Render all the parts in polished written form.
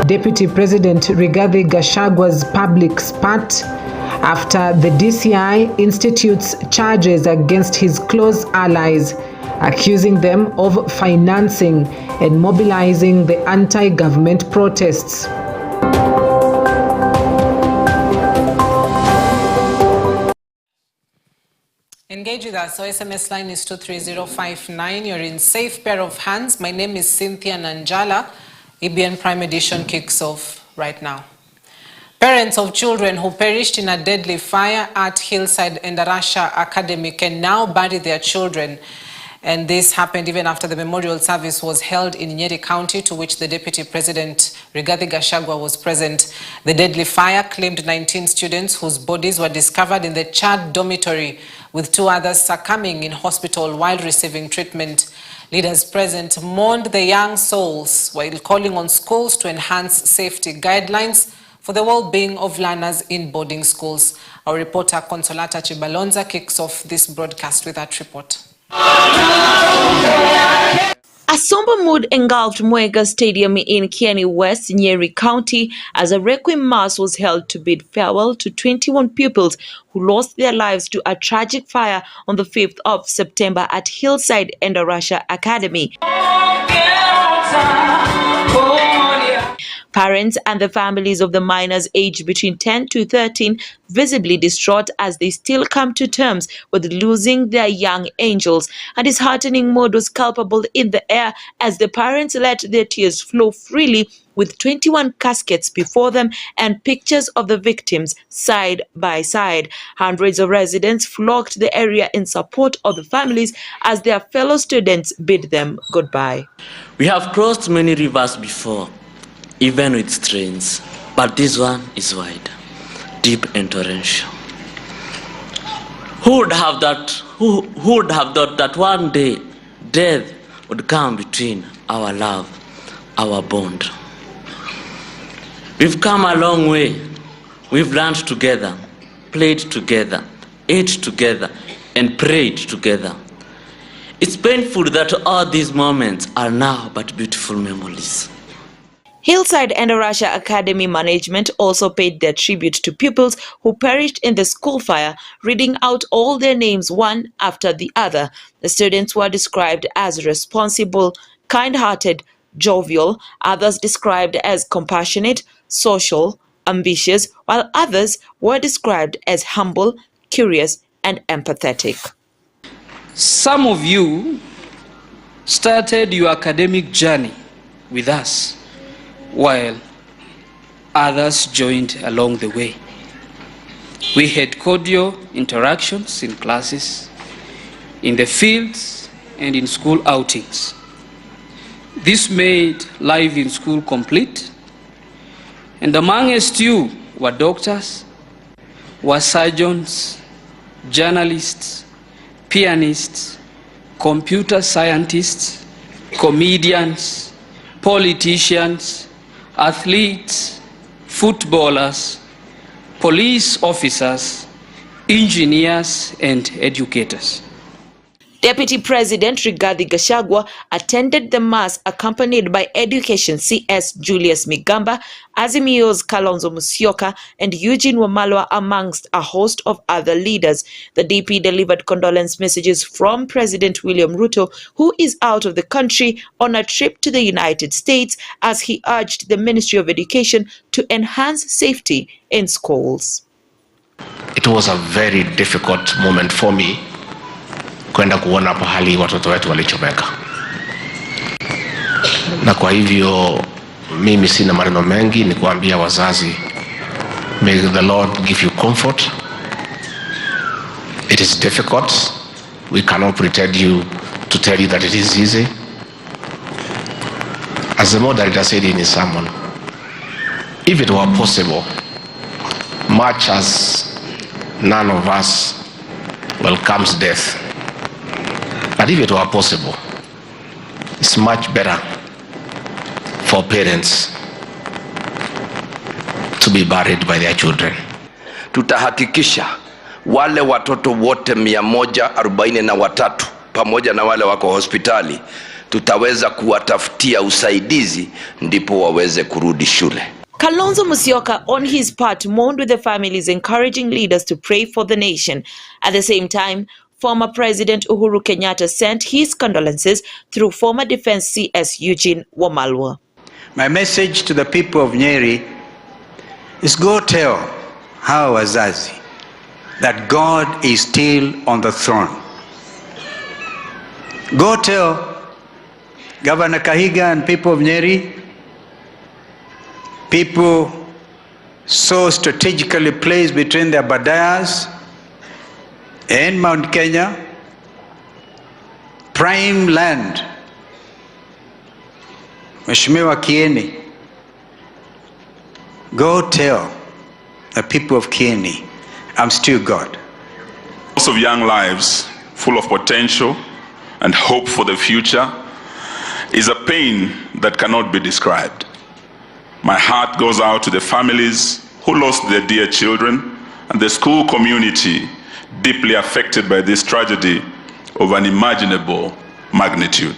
Deputy President Rigathi Gachagwa's public spat after the DCI institutes charges against his close allies, accusing them of financing and mobilizing the anti-government protests. Engage with us. Our SMS line is 23059. You're in safe pair of hands. My name is Cynthia Nanjala. EBN Prime Edition kicks off right now. Parents of children who perished in a deadly fire at Hillside Endarasha Academy can now bury their children. And this happened even after the memorial service was held in Nyeri County, to which the Deputy President Rigathi Gachagua was present. The deadly fire claimed 19 students whose bodies were discovered in the Chad dormitory, with 2 others succumbing in hospital while receiving treatment. Leaders present mourned the young souls while calling on schools to enhance safety guidelines for the well-being of learners in boarding schools. Our reporter Consolata Chibalonza kicks off this broadcast with that report. A somber mood engulfed Mwega Stadium in Kieni West, Nyeri County, as a requiem mass was held to bid farewell to 21 pupils who lost their lives to a tragic fire on the 5th of September at Hillside Endarasha Academy. Parents and the families of the minors aged between 10 to 13 visibly distraught as they still come to terms with losing their young angels. A disheartening mood was palpable in the air as the parents let their tears flow freely, with 21 caskets before them and pictures of the victims side by side. Hundreds of residents flocked the area in support of the families as their fellow students bid them goodbye. We have crossed many rivers before, even with streams, but this one is wide, deep and torrential. Who would have thought that one day death would come between our love, our bond? We've come a long way. We've learned together, played together, ate together, and prayed together. It's painful that all these moments are now but beautiful memories. Hillside Endarasha Academy management also paid their tribute to pupils who perished in the school fire, reading out all their names one after the other. The students were described as responsible, kind-hearted, jovial, others described as compassionate, social, ambitious, while others were described as humble, curious, and empathetic. Some of you started your academic journey with us, while others joined along the way. We had cordial interactions in classes, in the fields, and in school outings. This made life in school complete, and amongst you were doctors, were surgeons, journalists, pianists, computer scientists, comedians, politicians, athletes, footballers, police officers, engineers, and educators. Deputy President Rigathi Gachagua attended the mass accompanied by Education CS Julius Migamba, Azimio's Kalonzo Musyoka, and Eugene Wamalwa, amongst a host of other leaders. The DP delivered condolence messages from President William Ruto, who is out of the country on a trip to the United States, as he urged the Ministry of Education to enhance safety in schools. It was a very difficult moment for me kwenda kuona pahali watoto wetu walichomeka, na kwa hivyo mimi sina maneno mengi, ni kuambia wazazi, may the Lord give you comfort. It is difficult. We cannot pretend to tell you that it is easy. As the moderator said in his sermon, if it were possible, much as none of us welcomes death, but if it were possible, it's much better for parents to be buried by their children. Tutahakikisha wale watoto wote 143 pamoja na wale wako hospitali tutaweza kuwatafutia usaidizi ndipo waweze kurudi shule. Kalonzo Musyoka, on his part, mourned with the families, encouraging leaders to pray for the nation. At the same time, former President Uhuru Kenyatta sent his condolences through former Defense CS Eugene Wamalwa. My message to the people of Nyeri is go tell hawa wazazi that God is still on the throne. Go tell Governor Kahiga and people of Nyeri, people so strategically placed between the Abadayas and Mount Kenya, prime land. Mheshimiwa Kieni, go tell the people of Kieni, I'm still God. Loss of young lives full of potential and hope for the future is a pain that cannot be described. My heart goes out to the families who lost their dear children and the school community deeply affected by this tragedy of unimaginable magnitude.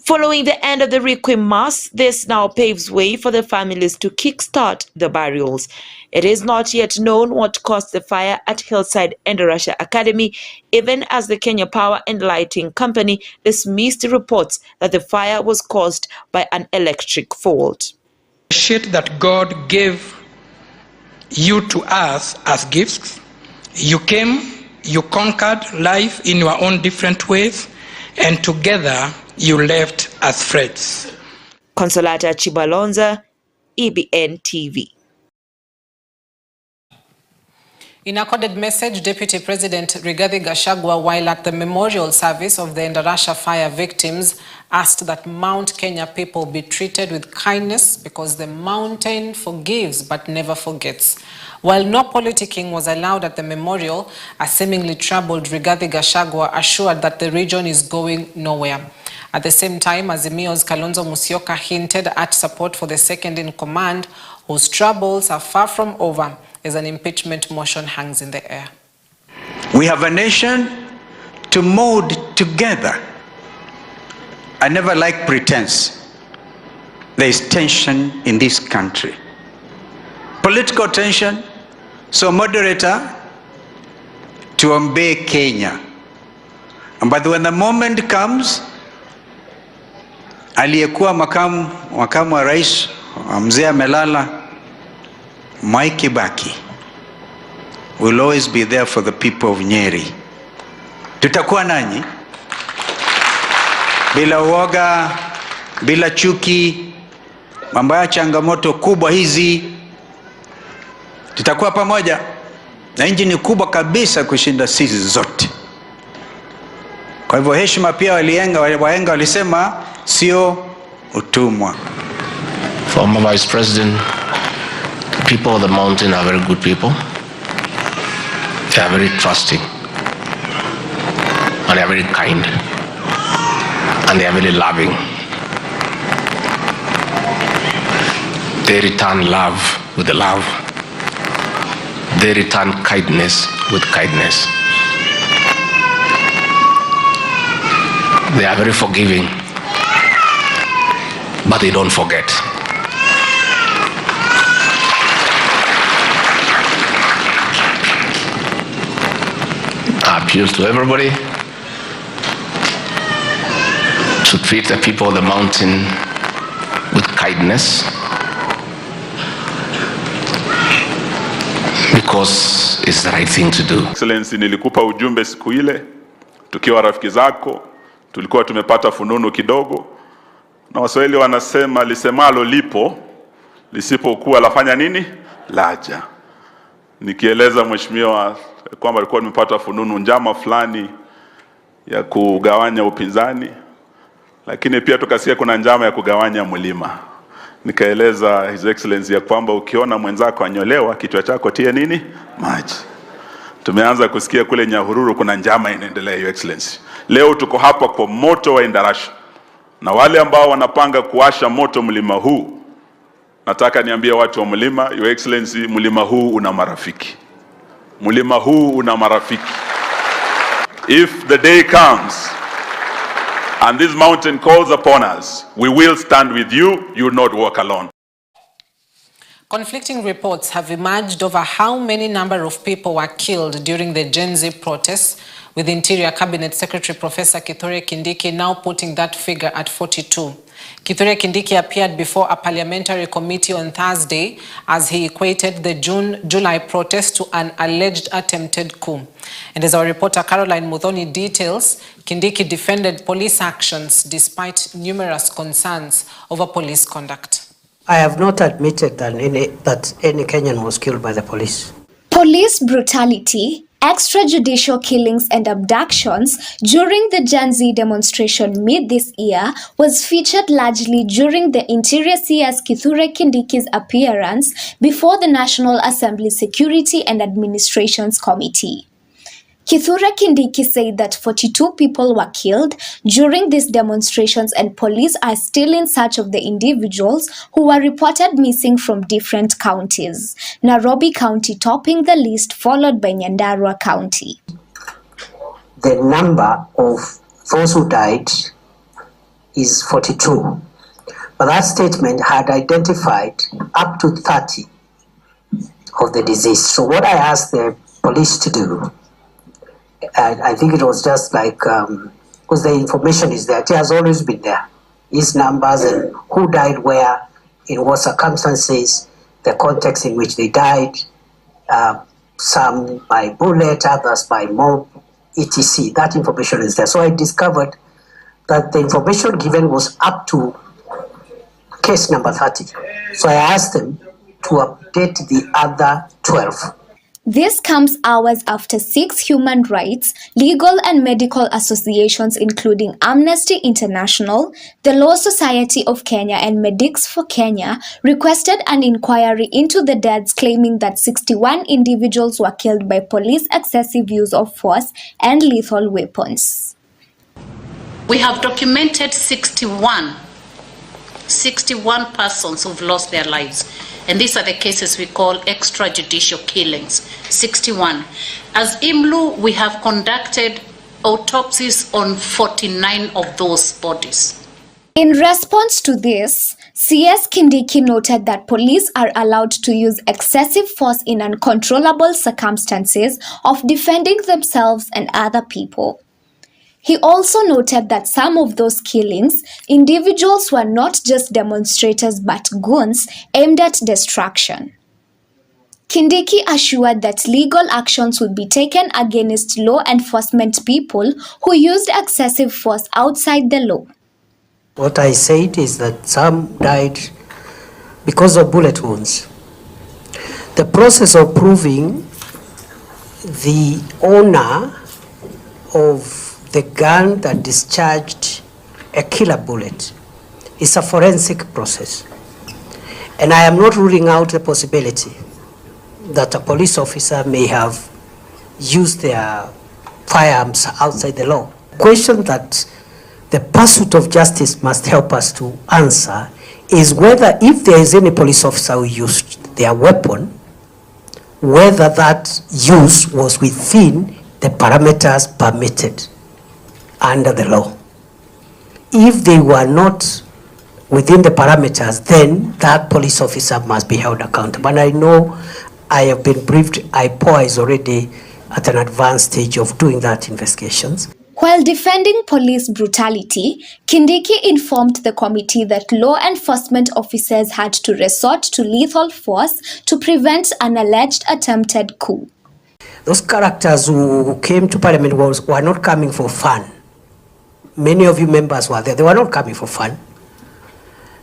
Following the end of the Requiem Mass, this now paves way for the families to kickstart the burials. It is not yet known what caused the fire at Hillside Endarasha Academy, even as the Kenya Power and Lighting Company dismissed reports that the fire was caused by an electric fault. Shit that God gave you to us as gifts. You came, you conquered life in your own different ways, and together you left as friends. Consolata Chibalonza, EBN TV. In a coded message, Deputy President Rigathi Gachagua, while at the memorial service of the Endarasha fire victims, asked that Mount Kenya people be treated with kindness because the mountain forgives but never forgets. While no politicking was allowed at the memorial, a seemingly troubled Rigathi Gachagua assured that the region is going nowhere. At the same time, Azimio's Kalonzo Musyoka hinted at support for the second in command, whose troubles are far from over as an impeachment motion hangs in the air. We have a nation to mold together. I never like pretense. There is tension in this country. Political tension. So moderator, to obey Kenya. But when the moment comes, aliyekuwa makamu wa rais mzee amelala, Mwai Kibaki will always be there for the people of Nyeri. Tutakuwa nanyi bila uoga, bila chuki, mambo ya changamoto kubwa hizi. Tutakuwa pamoja, na nchi ni kubwa kabisa kushinda sisi zote. Kwa hivyo heshima pia wahenga walisema sio utumwa. Former Vice President, the people of the mountain are very good people. They are very trusting. And they are very kind. And they are very loving. They return love with love. They return kindness with kindness. They are very forgiving, but they don't forget. I appeal to everybody to treat the people of the mountain with kindness, because it's the right thing to do. Excellency, nilikupa ujumbe siku ile tukiwa rafiki zako, tulikuwa tumepata fununu kidogo, na Waswahili wanasema lisemalo lipo, lisipokuwa lafanya nini? Laja. Nikieleza mheshimiwa kwamba alikuwa nimepata fununu njama fulani ya kugawanya upinzani, lakini pia tukasikia kuna njama ya kugawanya mlima. Nikaeleza His Excellency ya kwamba ukiona mwenzako anyolewa, kichwa chako tie nini? Maji. Tumeanza kusikia kule Nyahururu kuna njama inaendelea, Your Excellency. Leo tuko hapa kwa moto wa Endarasha, na wale ambao wanapanga kuwasha moto mlima huu, nataka niambie watu wa mlima, Your Excellency, mlima huu una marafiki. Mlima huu una marafiki. If the day comes and this mountain calls upon us, we will stand with you. You will not walk alone. Conflicting reports have emerged over how many number of people were killed during the Gen Z protests, with Interior Cabinet Secretary Professor Kithure Kindiki now putting that figure at 42. Kithure Kindiki appeared before a parliamentary committee on Thursday as he equated the June-July protest to an alleged attempted coup. And as our reporter Caroline Muthoni details, Kindiki defended police actions despite numerous concerns over police conduct. I have not admitted that any Kenyan was killed by the police. Police brutality, extrajudicial killings and abductions during the Gen Z demonstration mid this year was featured largely during the Interior CS Kithure Kindiki's appearance before the National Assembly Security and Administrations Committee. Kithure Kindiki said that 42 people were killed during these demonstrations and police are still in search of the individuals who were reported missing from different counties. Nairobi County topping the list, followed by Nyandarua County. The number of those who died is 42. But that statement had identified up to 30 of the deceased. So what I asked the police to do, and I think it was just like, because the information is there, it has always been there. His numbers and who died where, in what circumstances, the context in which they died, some by bullet, others by mob, etc. That information is there. So I discovered that the information given was up to case number 30. So I asked them to update the other 12. This comes hours after 6 human rights, legal and medical associations including Amnesty International, the Law Society of Kenya and Medics for Kenya requested an inquiry into the deaths, claiming that 61 individuals were killed by police excessive use of force and lethal weapons. We have documented 61 persons who've lost their lives. And these are the cases we call extrajudicial killings, 61. As IMLU, we have conducted autopsies on 49 of those bodies. In response to this, CS Kindiki noted that police are allowed to use excessive force in uncontrollable circumstances of defending themselves and other people. He also noted that some of those killings, individuals were not just demonstrators but goons aimed at destruction. Kindiki assured that legal actions would be taken against law enforcement people who used excessive force outside the law. What I said is that some died because of bullet wounds. The process of proving the owner of the gun that discharged a killer bullet is a forensic process. And I am not ruling out the possibility that a police officer may have used their firearms outside the law. The question that the pursuit of justice must help us to answer is whether, if there is any police officer who used their weapon, whether that use was within the parameters permitted under the law. If they were not within the parameters, then that police officer must be held accountable. And I know I have been briefed, IPOA is already at an advanced stage of doing that investigations. While defending police brutality, Kindiki informed the committee that law enforcement officers had to resort to lethal force to prevent an alleged attempted coup. Those characters who came to Parliament were not coming for fun. Many of you members were there. They were not coming for fun.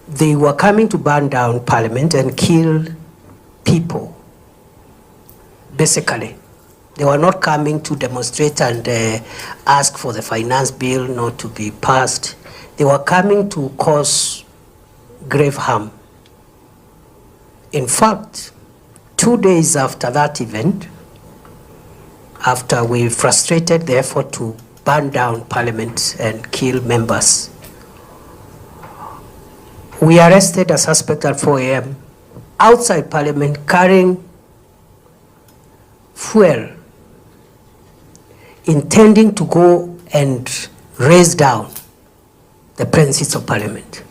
They were coming to burn down Parliament and kill people, basically. They were not coming to demonstrate and ask for the finance bill not to be passed. They were coming to cause grave harm. In fact, 2 days after that event, after we frustrated the effort to burn down Parliament and kill members, we arrested a suspect at 4 a.m. outside Parliament carrying fuel, intending to go and raise down the premises of Parliament.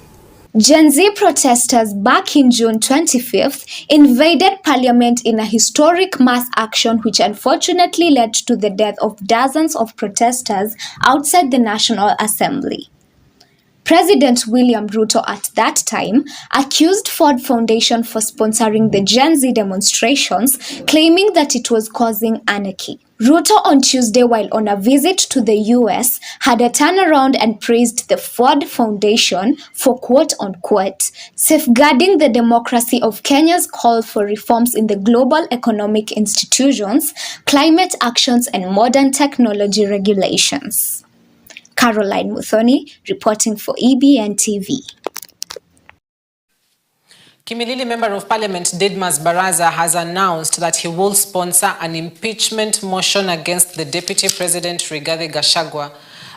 Gen Z protesters back in June 25th invaded Parliament in a historic mass action which unfortunately led to the death of dozens of protesters outside the National Assembly. President William Ruto at that time accused Ford Foundation for sponsoring the Gen Z demonstrations, claiming that it was causing anarchy. Ruto on Tuesday, while on a visit to the US, had a turnaround and praised the Ford Foundation for quote-unquote safeguarding the democracy of Kenya's call for reforms in the global economic institutions, climate actions, and modern technology regulations. Caroline Muthoni, reporting for EBN TV. Kimilili Member of Parliament Didmas Baraza has announced that he will sponsor an impeachment motion against the Deputy President Rigathi Gachagua.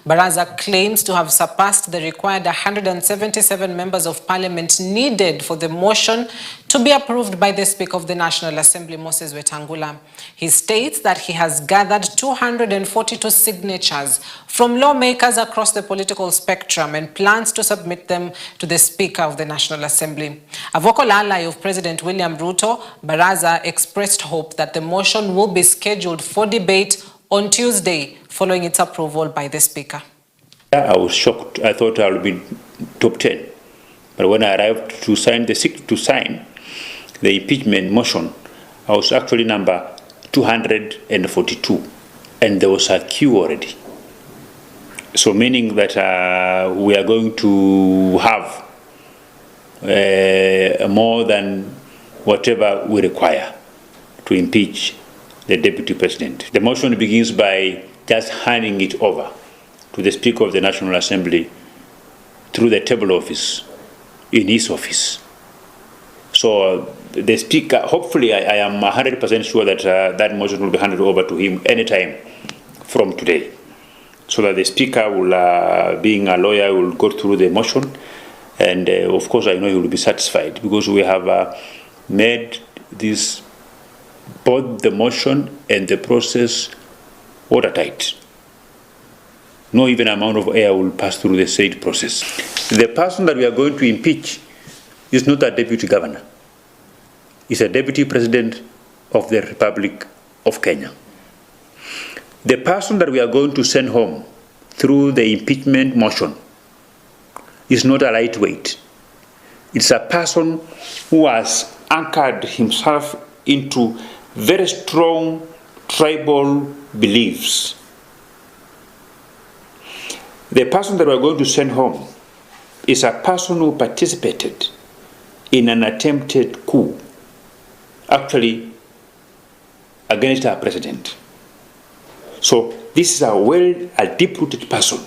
Baraza claims to have surpassed the required 177 members of Parliament needed for the motion to be approved by the Speaker of the National Assembly, Moses Wetangula. He states that he has gathered 242 signatures from lawmakers across the political spectrum and plans to submit them to the Speaker of the National Assembly. A vocal ally of President William Ruto, Baraza expressed hope that the motion will be scheduled for debate on Tuesday, following its approval by the Speaker. I was shocked. I thought I would be top 10. But when I arrived to sign the impeachment motion, I was actually number 242. And there was a queue already. So meaning that we are going to have more than whatever we require to impeach the Deputy President. The motion begins by just handing it over to the Speaker of the National Assembly through the table office in his office. So the Speaker, hopefully I am 100% sure that that motion will be handed over to him anytime from today. So that the Speaker will, being a lawyer, will go through the motion. And of course I know he will be satisfied because we have made this, both the motion and the process, watertight. No even amount of air will pass through the said process. The person that we are going to impeach is not a deputy governor. He's a deputy president of the Republic of Kenya. The person that we are going to send home through the impeachment motion is not a lightweight. It's a person who has anchored himself into very strong tribal beliefs. The person that we are going to send home is a person who participated in an attempted coup, actually against our president. So this is a deep-rooted person.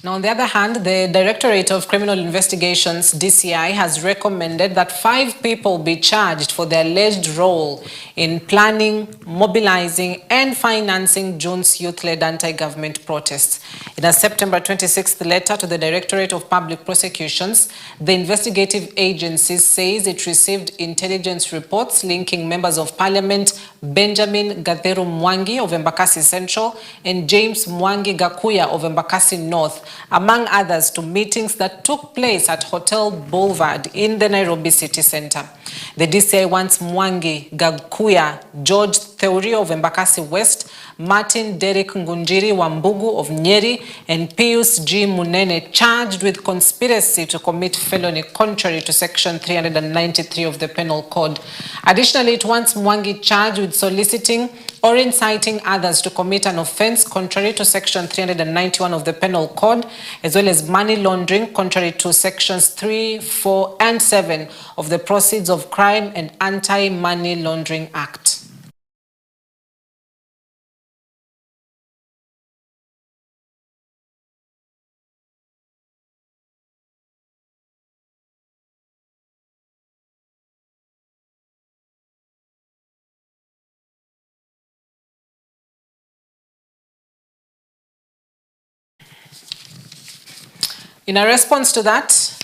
Now, on the other hand, the Directorate of Criminal Investigations, DCI, has recommended that 5 people be charged for their alleged role in planning, mobilizing, and financing June's youth-led anti-government protests. In a September 26th letter to the Directorate of Public Prosecutions, the investigative agency says it received intelligence reports linking members of Parliament Benjamin Gatheru Mwangi of Embakasi Central and James Mwangi Gakuya of Embakasi North, among others, to meetings that took place at Hotel Boulevard in the Nairobi city center. The DCI wants Mwangi Gakuya, George Theory of Embakasi West, Martin Derek Ngunjiri Wambugu of Nyeri, and Pius G. Munene charged with conspiracy to commit felony contrary to Section 393 of the Penal Code. Additionally, it wants Mwangi charged with soliciting or inciting others to commit an offense contrary to Section 391 of the Penal Code, as well as money laundering contrary to Sections 3, 4, and 7 of the Proceeds of Crime and Anti-Money Laundering Act. In a response to that,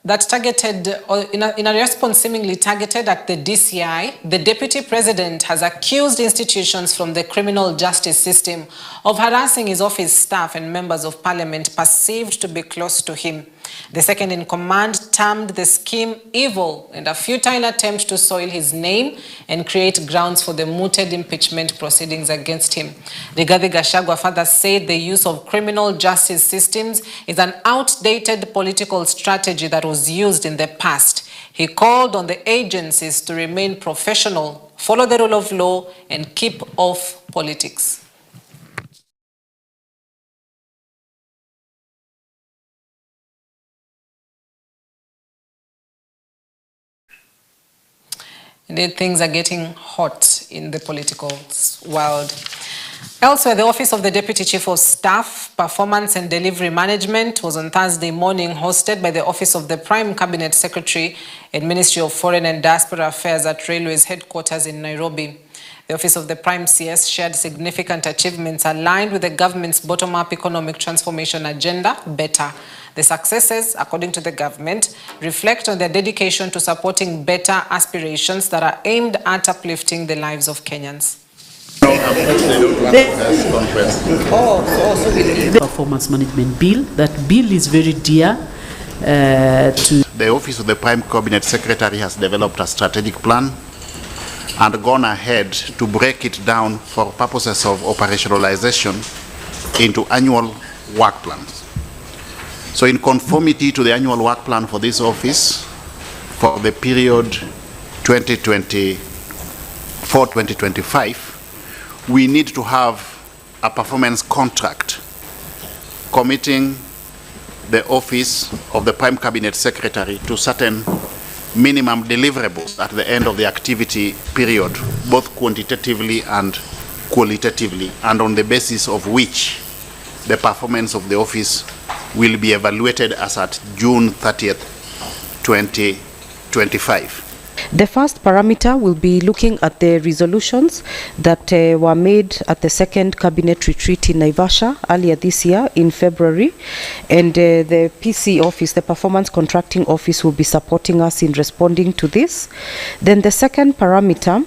that targeted, or in a response seemingly targeted at the DCI, the Deputy President has accused institutions from the criminal justice system of harassing his office staff and members of parliament perceived to be close to him. The second in command termed the scheme evil and a futile attempt to soil his name and create grounds for the mooted impeachment proceedings against him. Rigathi Gachagua further said the use of criminal justice systems is an outdated political strategy that was used in the past. He called on the agencies to remain professional, follow the rule of law, and keep off politics. Indeed, things are getting hot in the political world. Elsewhere, the Office of the Deputy Chief of Staff, Performance and Delivery Management was on Thursday morning hosted by the Office of the Prime Cabinet Secretary and Ministry of Foreign and Diaspora Affairs at Railways headquarters in Nairobi. The Office of the Prime CS shared significant achievements aligned with the government's bottom-up economic transformation agenda, BETTER. The successes, according to the government, reflect on their dedication to supporting better aspirations that are aimed at uplifting the lives of Kenyans. The performance management bill, that bill is very dear to the Office of the Prime Cabinet Secretary has developed a strategic plan and gone ahead to break it down for purposes of operationalization into annual work plans. So in conformity to the annual work plan for this office for the period 2024-2025, we need to have a performance contract committing the Office of the Prime Cabinet Secretary to certain minimum deliverables at the end of the activity period, both quantitatively and qualitatively, and on the basis of which the performance of the office will be evaluated as at June 30th, 2025. The first parameter will be looking at the resolutions that were made at the second cabinet retreat in Naivasha earlier this year in February, and the PC office, the Performance Contracting Office, will be supporting us in responding to this. Then the second parameter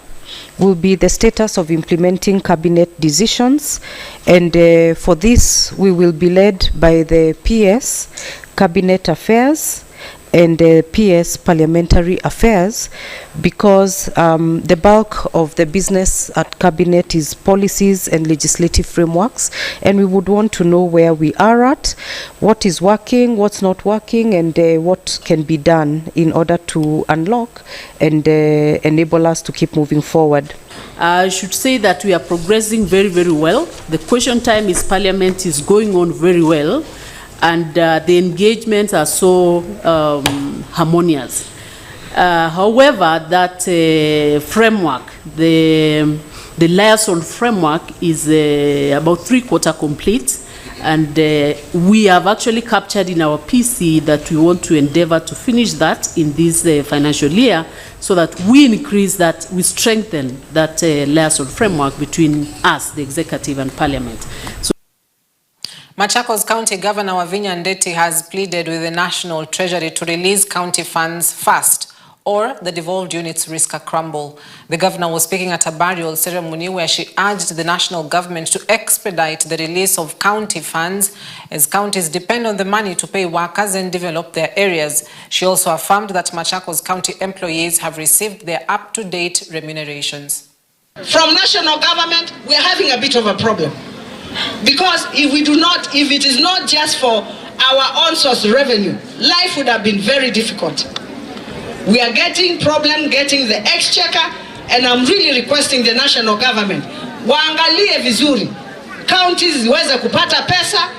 will be the status of implementing cabinet decisions, and for this we will be led by the PS Cabinet Affairs and PS Parliamentary Affairs, because the bulk of the business at Cabinet is policies and legislative frameworks, and we would want to know where we are at, what is working, what's not working, and what can be done in order to unlock and enable us to keep moving forward. I should say that we are progressing very, very well. The question time is Parliament is going on very well, and the engagements are so harmonious. However, that framework, the liaison framework is about 3/4 complete, and we have actually captured in our PC that we want to endeavor to finish that in this financial year, so that we increase that, we strengthen that liaison framework between us, the executive, and Parliament. So Machakos County Governor Wavinya Ndeti has pleaded with the National Treasury to release county funds fast, or the devolved units risk a crumble. The governor was speaking at a burial ceremony where she urged the national government to expedite the release of county funds, as counties depend on the money to pay workers and develop their areas. She also affirmed that Machakos County employees have received their up-to-date remunerations. From national government, we are having a bit of a problem. Because if it is not just for our own source revenue, life would have been very difficult. We are getting problem getting the exchequer, and I'm really requesting the national government waangalie vizuri counties ziweze kupata pesa,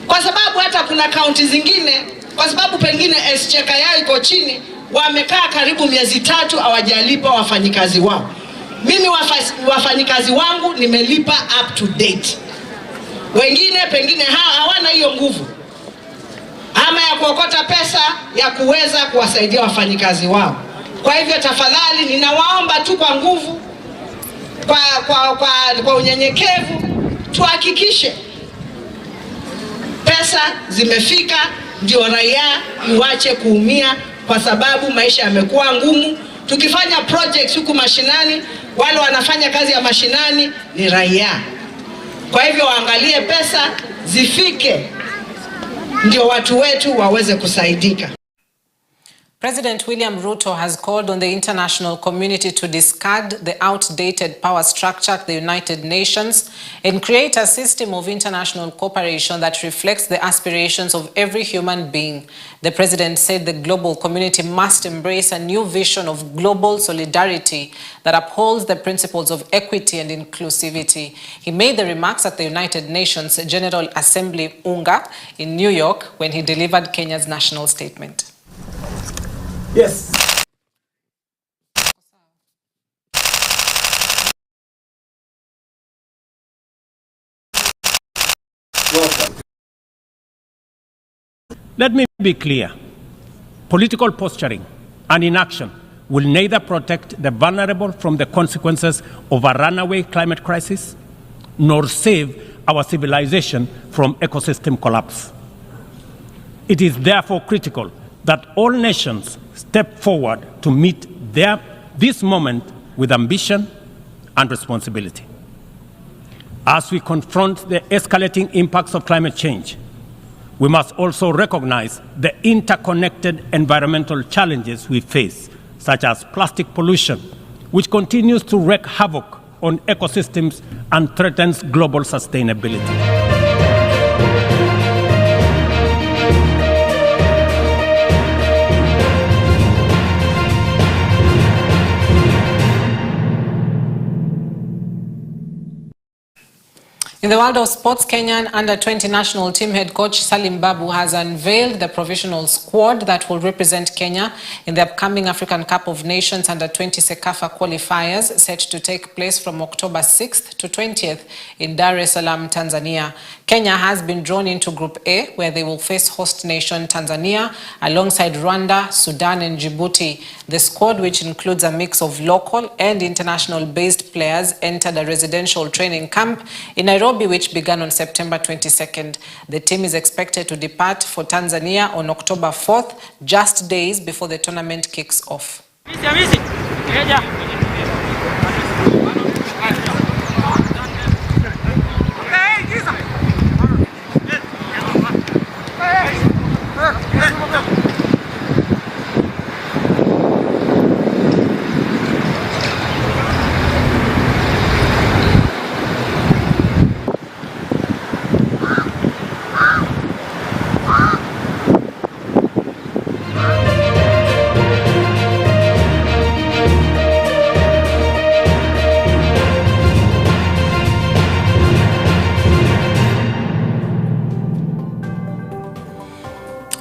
kwa sababu hata kuna counties zingine, kwa sababu pengine exchequer yao iko chini, wamekaa karibu miezi 3 hawajalipa wafanyikazi wao. Mimi wafanyikazi wangu nimelipa up to date. Wengine pengine hawana hiyo nguvu ama ya kuokota pesa ya kuweza kuwasaidia wafanyikazi wao. Kwa hivyo tafadhali ninawaomba tu kwa nguvu, kwa unyenyekevu, tuhakikishe pesa zimefika ndio raia iwache kuumia, kwa sababu maisha yamekuwa ngumu. Tukifanya projects huku mashinani, wale wanafanya kazi ya mashinani ni raia. Kwa hivyo waangalie pesa zifike, ndio watu wetu waweze kusaidika. President William Ruto has called on the international community to discard the outdated power structure at the United Nations and create a system of international cooperation that reflects the aspirations of every human being. The president said the global community must embrace a new vision of global solidarity that upholds the principles of equity and inclusivity. He made the remarks at the United Nations General Assembly UNGA in New York when he delivered Kenya's national statement. Yes. Welcome. Let me be clear. Political posturing and inaction will neither protect the vulnerable from the consequences of a runaway climate crisis, nor save our civilization from ecosystem collapse. It is therefore critical that all nations step forward to meet this moment with ambition and responsibility. As we confront the escalating impacts of climate change, we must also recognize the interconnected environmental challenges we face, such as plastic pollution, which continues to wreak havoc on ecosystems and threatens global sustainability. In the world of sports, Kenyan under-20 national team head coach Salim Babu has unveiled the provisional squad that will represent Kenya in the upcoming African Cup of Nations under-20 CECAFA qualifiers set to take place from October 6th to 20th in Dar es Salaam, Tanzania. Kenya has been drawn into Group A, where they will face host nation Tanzania alongside Rwanda, Sudan and Djibouti. The squad, which includes a mix of local and international-based players, entered a residential training camp in Nairobi, which began on September 22nd. The team is expected to depart for Tanzania on October 4th, just days before the tournament kicks off.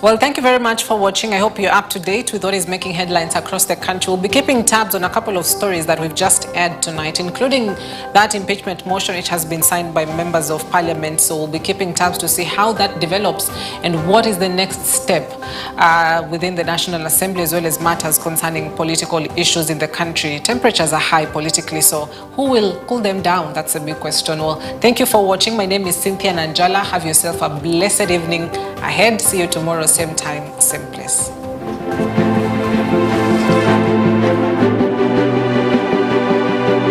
Well, thank you very much for watching. I hope you're up to date with what is making headlines across the country. We'll be keeping tabs on a couple of stories that we've just aired tonight, including that impeachment motion which has been signed by members of parliament. So we'll be keeping tabs to see how that develops and what is the next step within the National Assembly, as well as matters concerning political issues in the country. Temperatures are high politically, so who will cool them down? That's a big question. Well, thank you for watching. My name is Cynthia Nanjala. Have yourself a blessed evening ahead. See you tomorrow, same time, same place.